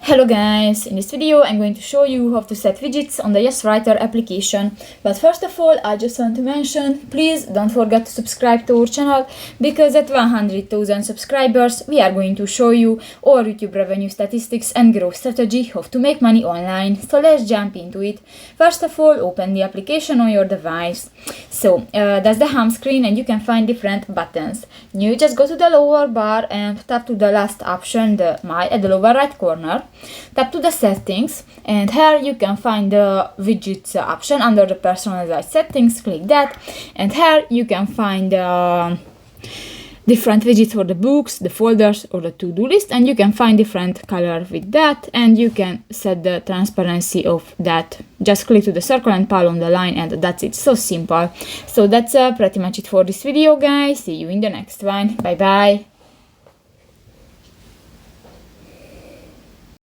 Hello guys, in this video I'm going to show you how to set widgets on the YesWriter application. But first of all, I just want to mention, please don't forget to subscribe to our channel, because at 100,000 subscribers we are going to show you our YouTube revenue statistics and growth strategy, how to make money online. So let's jump into it. First of all, open the application on your device. So that's the home screen and you can find different buttons. You just go to the lower bar and tap to the last option, the My at the lower right corner. Tap to the settings and here you can find the widgets option under the personalized settings. Click that and here you can find different widgets for the books, the folders or the to-do list, and you can find different color with that, and you can set the transparency of that. Just click to the circle and pull on the line and that's it. So simple. So that's pretty much it for this video guys. See you in the next one. Bye bye.